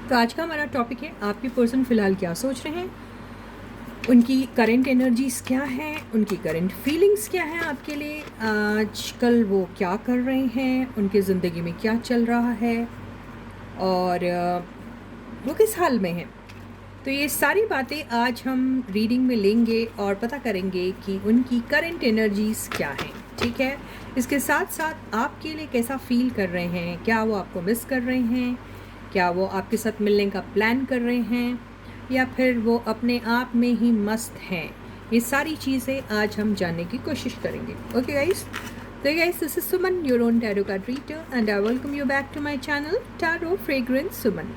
तो आज का हमारा टॉपिक है आपके पर्सन फ़िलहाल क्या सोच रहे हैं, उनकी करंट एनर्जीज़ क्या हैं, उनकी करंट फीलिंग्स क्या हैं आपके लिए, आजकल वो क्या कर रहे हैं, उनकी ज़िंदगी में क्या चल रहा है और वो किस हाल में हैं। तो ये सारी बातें आज हम रीडिंग में लेंगे और पता करेंगे कि उनकी करंट एनर्जीज़ क्या हैं। ठीक है, इसके साथ साथ आपके लिए कैसा फ़ील कर रहे हैं, क्या वो आपको मिस कर रहे हैं, क्या वो आपके साथ मिलने का प्लान कर रहे हैं या फिर वो अपने आप में ही मस्त हैं। ये सारी चीज़ें आज हम जानने की कोशिश करेंगे। ओके गाइस, तो guys this is Suman, your own tarot card reader, and I welcome you back to my channel Tarot Fragrance Suman.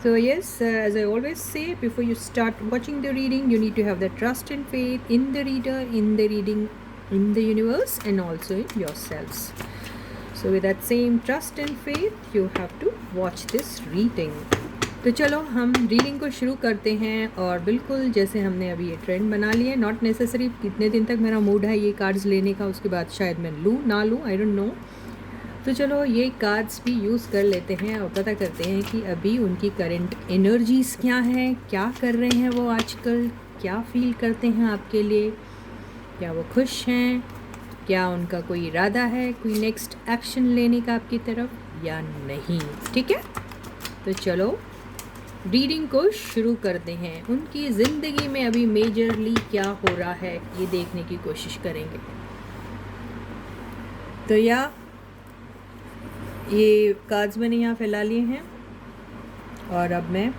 So yes, as I always say, before you start watching the reading, you need to have the trust and faith in the reader, in the reading, in the universe, and also in yourselves. So with that same trust and faith, you have to watch this reading. तो चलो हम reading को शुरू करते हैं। और बिल्कुल जैसे हमने अभी ये ट्रेंड बना लिया है, नॉट नेसेसरी कितने दिन तक मेरा मूड है ये कार्ड्स लेने का, उसके बाद शायद मैं लूँ ना लूँ, आई डोंट नो। तो चलो ये कार्ड्स भी यूज़ कर लेते हैं और पता करते हैं कि अभी उनकी करंट एनर्जीज़ क्या हैं, क्या कर रहे हैं वो आजकल, क्या फील करते हैं आपके लिए, क्या वो खुश हैं, क्या उनका कोई इरादा है कोई नेक्स्ट एक्शन लेने का आपकी तरफ या नहीं। ठीक है, तो चलो रीडिंग को शुरू करते हैं। उनकी ज़िंदगी में अभी मेजरली क्या हो रहा है ये देखने की कोशिश करेंगे। तो ये कार्ड्स मैंने यहाँ फैला लिए हैं और अब मैं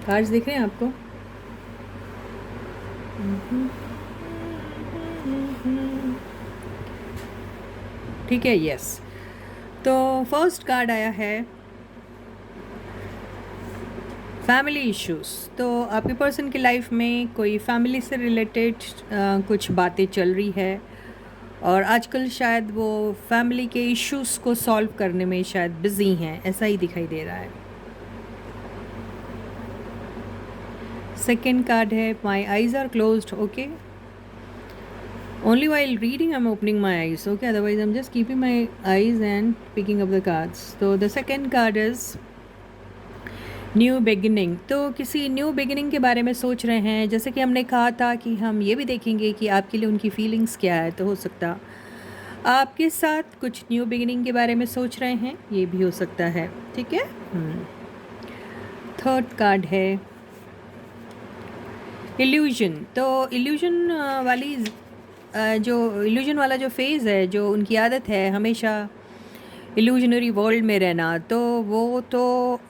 कार्ड्स दिख रहे हैं आपको। ठीक है, यस। तो फर्स्ट कार्ड आया है फैमिली इश्यूज़। तो आपके पर्सन की लाइफ में कोई फैमिली से रिलेटेड कुछ बातें चल रही है और आजकल शायद वो फैमिली के इश्यूज़ को सॉल्व करने में शायद बिज़ी हैं, ऐसा ही दिखाई दे रहा है। सेकेंड कार्ड है my eyes are closed. Okay, only while reading I'm opening my eyes, okay, otherwise I'm just keeping my eyes and picking up the cards. So the second card is new beginning. तो किसी new beginning के बारे में सोच रहे हैं, जैसे कि हमने कहा था कि हम ये भी देखेंगे कि आपके लिए उनकी फीलिंग्स क्या है। तो हो सकता आपके साथ कुछ न्यू बिगिनिंग के बारे में सोच रहे हैं, ये भी हो सकता है। ठीक है, थर्ड कार्ड है इल्यूजन। तो इल्यूजन वाला जो फेज़ है, जो उनकी आदत है हमेशा इल्यूजनरी वर्ल्ड में रहना, तो वो तो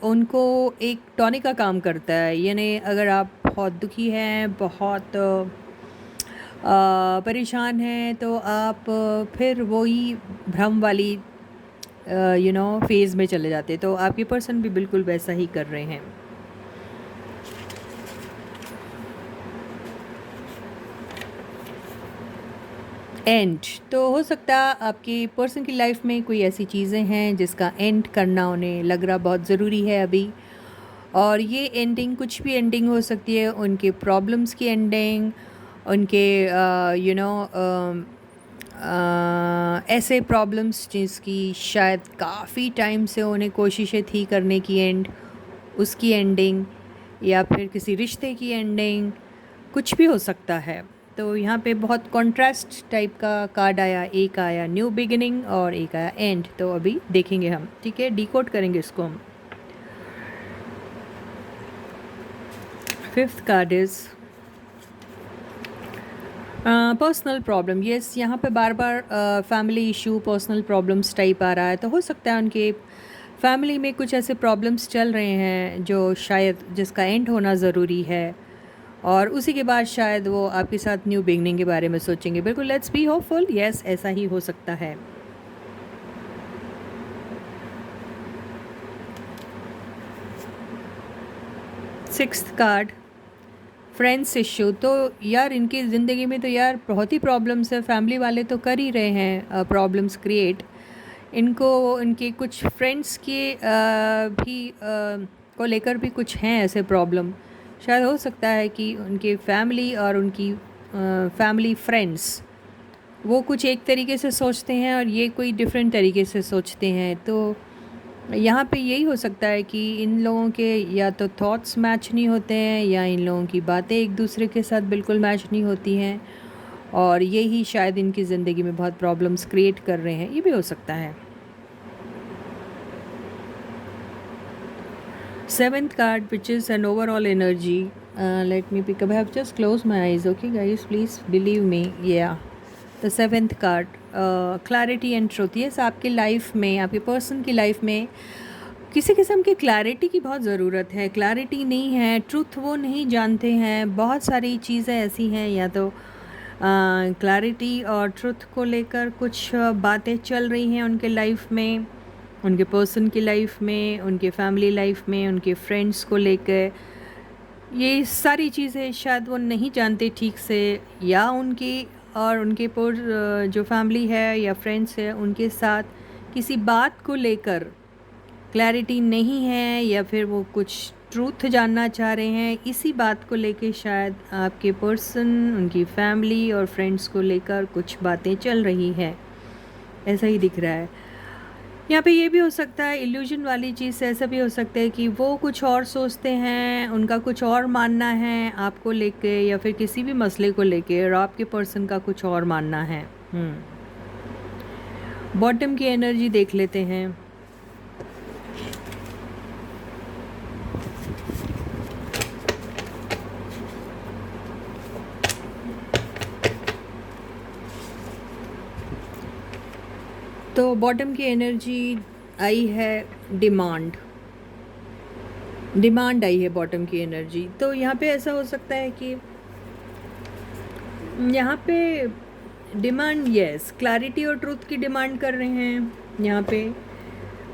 उनको एक टॉनिक का काम करता है। यानी अगर आप बहुत दुखी हैं, बहुत परेशान हैं, तो आप फिर वही भ्रम वाली फेज़ में चले जाते। तो आपके पर्सन भी बिल्कुल वैसा ही कर रहे हैं। एंड तो हो सकता आपकी पर्सन की लाइफ में कोई ऐसी चीज़ें हैं जिसका एंड करना उन्हें लग रहा बहुत ज़रूरी है अभी। और ये एंडिंग कुछ भी एंडिंग हो सकती है, उनके प्रॉब्लम्स की एंडिंग, उनके ऐसे प्रॉब्लम्स जिसकी शायद काफ़ी टाइम से उन्हें कोशिशें थी करने की एंड, उसकी एंडिंग, या फिर किसी रिश्ते की एंडिंग, कुछ भी हो सकता है। तो यहाँ पे बहुत कॉन्ट्रास्ट टाइप का कार्ड आया, एक आया न्यू बिगिनिंग और एक आया एंड। तो अभी देखेंगे हम, ठीक है, डिकोड करेंगे इसको हम। Fifth card is personal problem. Yes, यहाँ पे बार बार family issue, personal problems type आ रहा है। तो हो सकता है उनके फैमिली में कुछ ऐसे प्रॉब्लम्स चल रहे हैं जो शायद जिसका एंड होना ज़रूरी है, और उसी के बाद शायद वो आपके साथ न्यू बिगनिंग के बारे में सोचेंगे। बिल्कुल, लेट्स बी होपफुल। यस, ऐसा ही हो सकता है। Sixth card friends issue. तो यार इनकी ज़िंदगी में तो यार बहुत ही प्रॉब्लम्स है, फैमिली वाले तो कर ही रहे हैं प्रॉब्लम्स क्रिएट। इनको इनके कुछ फ्रेंड्स के को लेकर भी कुछ हैं ऐसे प्रॉब्लम। शायद हो सकता है कि उनके फैमिली और उनकी फैमिली फ्रेंड्स वो कुछ एक तरीके से सोचते हैं और ये कोई डिफरेंट तरीके से सोचते हैं। तो यहाँ पे यही हो सकता है कि इन लोगों के या तो थॉट्स मैच नहीं होते हैं या इन लोगों की बातें एक दूसरे के साथ बिल्कुल मैच नहीं होती हैं, और यही शायद इनकी ज़िंदगी में बहुत प्रॉब्लम्स क्रिएट कर रहे हैं, ये भी हो सकता है। 7th card, which is an overall energy. Let me pick up. I have just closed my eyes. Okay, guys, please believe me. Yeah, the 7th card, clarity and truth. Yes, आपकी life में, आपके person की life में किसी किस्म की clarity की बहुत ज़रूरत है। क्लैरिटी नहीं है, ट्रुथ वो नहीं जानते हैं। बहुत सारी चीज़ें ऐसी हैं, या तो क्लैरिटी और ट्रुथ को लेकर कुछ बातें चल रही हैं उनके लाइफ में, उनके पर्सन की लाइफ में, उनके फैमिली लाइफ में, उनके फ्रेंड्स को लेकर। ये सारी चीज़ें शायद वो नहीं जानते ठीक से, या उनकी और उनके जो फैमिली है या फ्रेंड्स है उनके साथ किसी बात को लेकर क्लैरिटी नहीं है, या फिर वो कुछ ट्रूथ जानना चाह रहे हैं। इसी बात को लेके शायद आपके पर्सन, उनकी फैमिली और फ्रेंड्स को लेकर कुछ बातें चल रही है, ऐसा ही दिख रहा है। यहाँ पे ये भी हो सकता है इल्यूजन वाली चीज़ से, ऐसा भी हो सकता है कि वो कुछ और सोचते हैं, उनका कुछ और मानना है आपको लेके या फिर किसी भी मसले को लेके, और आपके पर्सन का कुछ और मानना है। बॉटम की एनर्जी देख लेते हैं। तो बॉटम की एनर्जी आई है डिमांड आई है बॉटम की एनर्जी। तो यहाँ पे ऐसा हो सकता है कि यहाँ पे डिमांड, यस, क्लैरिटी और ट्रूथ की डिमांड कर रहे हैं यहाँ पे।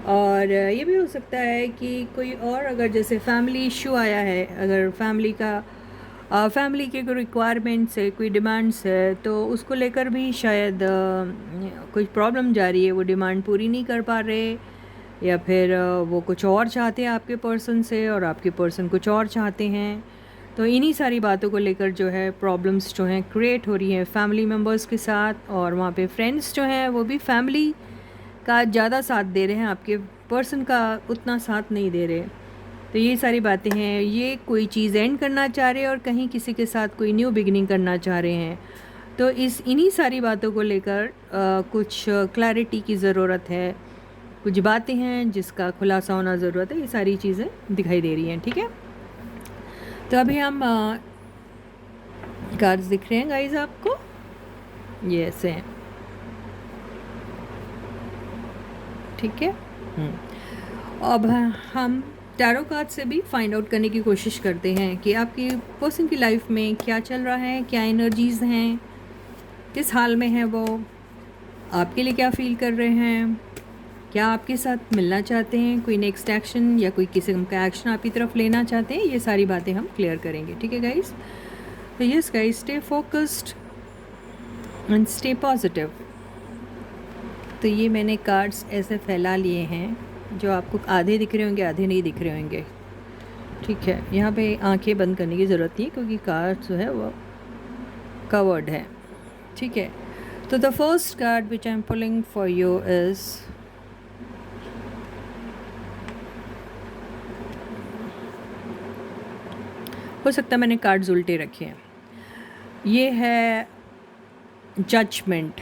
और ये भी हो सकता है कि कोई और, अगर जैसे फैमिली इशू आया है, अगर फैमिली के कोई रिक्वायरमेंट्स है, कोई डिमांड्स है, तो उसको लेकर भी शायद कुछ प्रॉब्लम जा रही है, वो डिमांड पूरी नहीं कर पा रहे, या फिर वो कुछ और चाहते हैं आपके पर्सन से और आपके पर्सन कुछ और चाहते हैं। तो इन्हीं सारी बातों को लेकर जो है प्रॉब्लम्स जो हैं क्रिएट हो रही हैं फैमिली मेम्बर्स के साथ, और वहाँ पे फ्रेंड्स जो हैं वो भी फैमिली का ज़्यादा साथ दे रहे हैं, आपके पर्सन का उतना साथ नहीं दे रहे। तो ये सारी बातें हैं, ये कोई चीज़ एंड करना चाह रहे हैं और कहीं किसी के साथ कोई न्यू बिगिनिंग करना चाह रहे हैं। तो इन्हीं सारी बातों को लेकर कुछ क्लैरिटी की ज़रूरत है, कुछ बातें हैं जिसका खुलासा होना ज़रूरत है। ये सारी चीज़ें दिखाई दे रही हैं, ठीक है। तो अभी हम कार्ड्स दिख रहे हैं गाइस आपको, ये ऐसे हैं, ठीक है। अब हम टैरो कार्ड से भी फाइंड आउट करने की कोशिश करते हैं कि आपकी पर्सन की लाइफ में क्या चल रहा है, क्या एनर्जीज़ हैं, किस हाल में है वो, आपके लिए क्या फील कर रहे हैं, क्या आपके साथ मिलना चाहते हैं, कोई नेक्स्ट एक्शन या कोई किस्म का एक्शन आपकी तरफ लेना चाहते हैं। ये सारी बातें हम क्लियर करेंगे, ठीक है गाइस। तो yes guys, stay focused and stay positive. तो ये मैंने कार्ड्स ऐसे फैला लिए हैं, जो आपको आधे दिख रहे होंगे, आधे नहीं दिख रहे होंगे, ठीक है। यहाँ पे आंखें बंद करने की ज़रूरत नहीं है क्योंकि कार्ड जो है वो कवर्ड है, ठीक है। तो the first card which I am pulling for you is हो सकता है मैंने कार्ड्स उल्टे रखे हैं। ये है जजमेंट।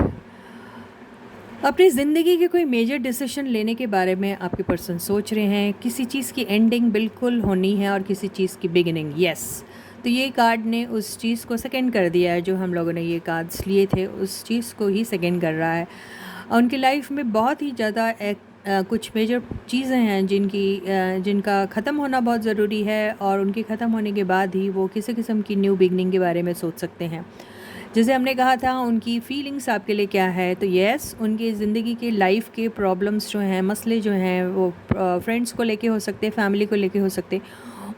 अपनी ज़िंदगी के कोई मेजर डिसीजन लेने के बारे में आपके पर्सन सोच रहे हैं, किसी चीज़ की एंडिंग बिल्कुल होनी है और किसी चीज़ की बिगिनिंग, यस। तो ये कार्ड ने उस चीज़ को सेकंड कर दिया है, जो हम लोगों ने ये कार्ड्स लिए थे उस चीज़ को ही सेकंड कर रहा है। उनकी लाइफ में बहुत ही ज़्यादा कुछ मेजर चीज़ें हैं जिनका ख़त्म होना बहुत ज़रूरी है, और उनके ख़त्म होने के बाद ही वो किसी किस्म की न्यू बिगनिंग के बारे में सोच सकते हैं। जैसे हमने कहा था उनकी फीलिंग्स आपके लिए क्या है, तो यस, उनकी ज़िंदगी के लाइफ के प्रॉब्लम्स जो हैं, मसले जो हैं, वो फ्रेंड्स को लेके हो सकते, फैमिली को लेके हो सकते,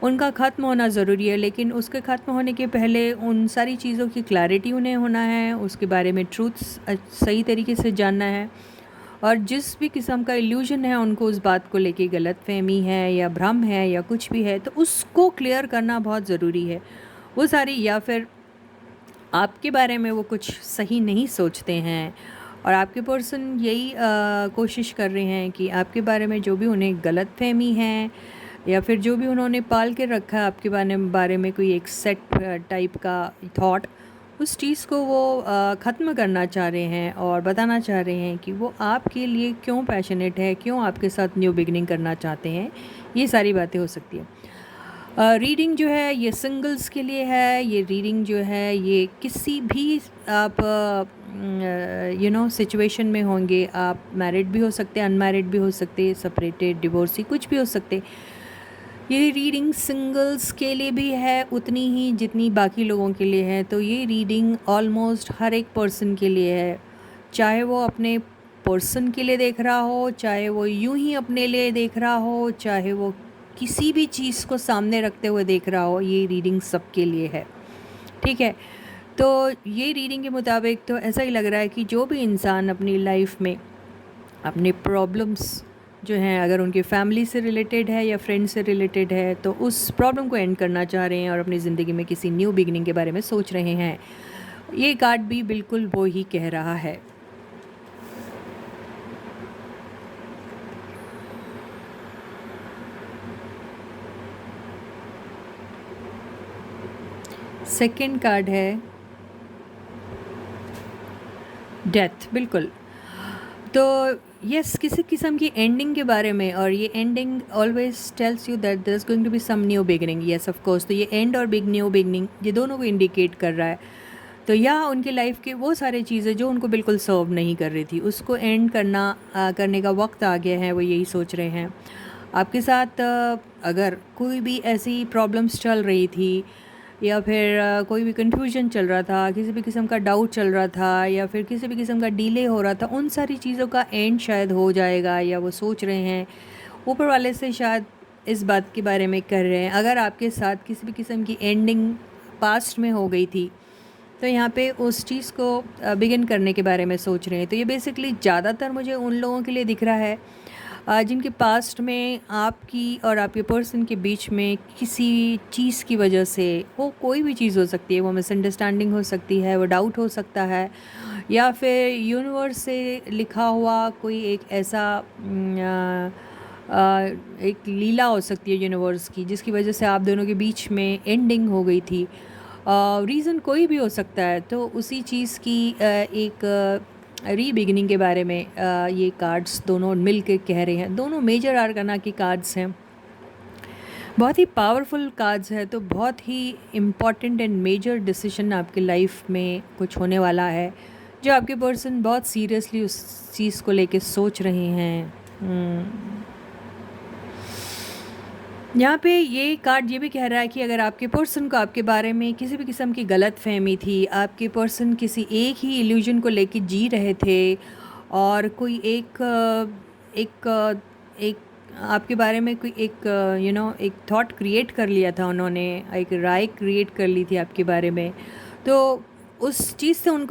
उनका ख़त्म होना ज़रूरी है। लेकिन उसके ख़त्म होने के पहले उन सारी चीज़ों की क्लैरिटी उन्हें होना है, उसके बारे में ट्रूथ्स सही तरीके से जानना है, और जिस भी किस्म का इल्यूजन है उनको उस बात को लेके गलतफहमी है या भ्रम है या कुछ भी है, तो उसको क्लियर करना बहुत ज़रूरी है। वो सारी, या फिर आपके बारे में वो कुछ सही नहीं सोचते हैं, और आपके पर्सन यही कोशिश कर रहे हैं कि आपके बारे में जो भी उन्हें गलतफहमी है या फिर जो भी उन्होंने पाल के रखा है आपके बारे में कोई एक सेट टाइप का थॉट, उस चीज़ को वो ख़त्म करना चाह रहे हैं और बताना चाह रहे हैं कि वो आपके लिए क्यों पैशनेट है, क्यों आपके साथ न्यू बिगनिंग करना चाहते हैं। ये सारी बातें हो सकती है। रीडिंग जो है ये सिंगल्स के लिए है। ये रीडिंग जो है ये किसी भी आप सिचुएशन में होंगे, आप मैरिड भी हो सकते हैं, अनमैरिड भी हो सकते, सेपरेटेड, डिवोर्सी, कुछ भी हो सकते। ये रीडिंग सिंगल्स के लिए भी है उतनी ही जितनी बाकी लोगों के लिए है। तो ये रीडिंग ऑलमोस्ट हर एक पर्सन के लिए है, चाहे वो अपने पर्सन के लिए देख रहा हो, चाहे वो यूं ही अपने लिए देख रहा हो, चाहे वो किसी भी चीज़ को सामने रखते हुए देख रहा हो, ये रीडिंग सबके लिए है। ठीक है, तो ये रीडिंग के मुताबिक तो ऐसा ही लग रहा है कि जो भी इंसान अपनी लाइफ में अपने प्रॉब्लम्स जो हैं, अगर उनकी फैमिली से रिलेटेड है या फ्रेंड से रिलेटेड है, तो उस प्रॉब्लम को एंड करना चाह रहे हैं और अपनी ज़िंदगी में किसी न्यू बिगनिंग के बारे में सोच रहे हैं। ये कार्ड भी बिल्कुल वो ही कह रहा है। सेकंड कार्ड है डेथ। बिल्कुल, तो यस, किसी किस्म की एंडिंग के बारे में, और ये ending always tells you that there is going to be some new beginning. Yes of course, तो ये एंड और बिग न्यू बिगनिंग ये दोनों को इंडिकेट कर रहा है। तो यहाँ उनकी लाइफ के वो सारी चीज़ें जो उनको बिल्कुल सर्व नहीं कर रही थी, उसको एंड करने का वक्त आ गया है, वो यही सोच रहे हैं। आपके साथ अगर कोई भी ऐसी प्रॉब्लम्स चल रही थी या फिर कोई भी कन्फ्यूजन चल रहा था, किसी भी किस्म का डाउट चल रहा था या फिर किसी भी किस्म का डिले हो रहा था, उन सारी चीज़ों का एंड शायद हो जाएगा, या वो सोच रहे हैं ऊपर वाले से शायद इस बात के बारे में कर रहे हैं। अगर आपके साथ किसी भी किस्म की एंडिंग पास्ट में हो गई थी, तो यहाँ पे उस चीज़ को बिगिन करने के बारे में सोच रहे हैं। तो ये बेसिकली ज़्यादातर मुझे उन लोगों के लिए दिख रहा है जिनके पास्ट में आपकी और आपके पर्सन के बीच में किसी चीज़ की वजह से, वो कोई भी चीज़ हो सकती है, वो मिसअंडरस्टैंडिंग हो सकती है, वो डाउट हो सकता है, या फिर यूनिवर्स से लिखा हुआ कोई एक ऐसा एक लीला हो सकती है यूनिवर्स की, जिसकी वजह से आप दोनों के बीच में एंडिंग हो गई थी। रीज़न कोई भी हो सकता है। तो उसी चीज़ की एक री बिगिनिंग के बारे में ये कार्ड्स दोनों मिल के कह रहे हैं। दोनों मेजर आर्काना की कार्ड्स हैं, बहुत ही पावरफुल कार्ड्स है। तो बहुत ही इम्पॉर्टेंट एंड मेजर डिसीजन आपकी लाइफ में कुछ होने वाला है, जो आपके पर्सन बहुत सीरियसली उस चीज़ को लेके सोच रहे हैं। यहाँ पे ये कार्ड ये भी कह रहा है कि अगर आपके पर्सन को आपके बारे में किसी भी किस्म की गलत फहमी थी, आपके पर्सन किसी एक ही इल्यूजन को लेके जी रहे थे, और कोई एक एक आपके बारे में कोई एक एक थॉट क्रिएट कर लिया था उन्होंने, एक राय क्रिएट कर ली थी आपके बारे में, तो उस चीज़ से उनको